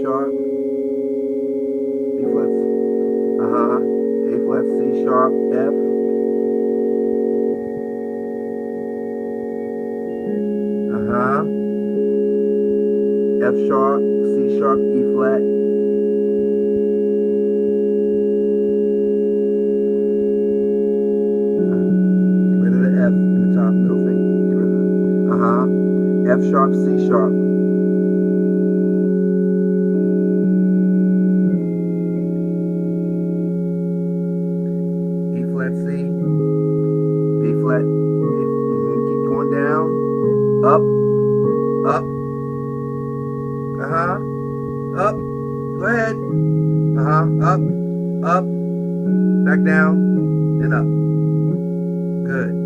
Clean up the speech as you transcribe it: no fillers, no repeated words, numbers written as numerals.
sharp, B flat, A flat, C sharp, F, F sharp, C sharp, E flat, get rid of the F in the top, middle finger, get rid of it, F sharp, C sharp, E flat, C, B flat, keep going down, up, up, up, go ahead, up, back down, and up, good.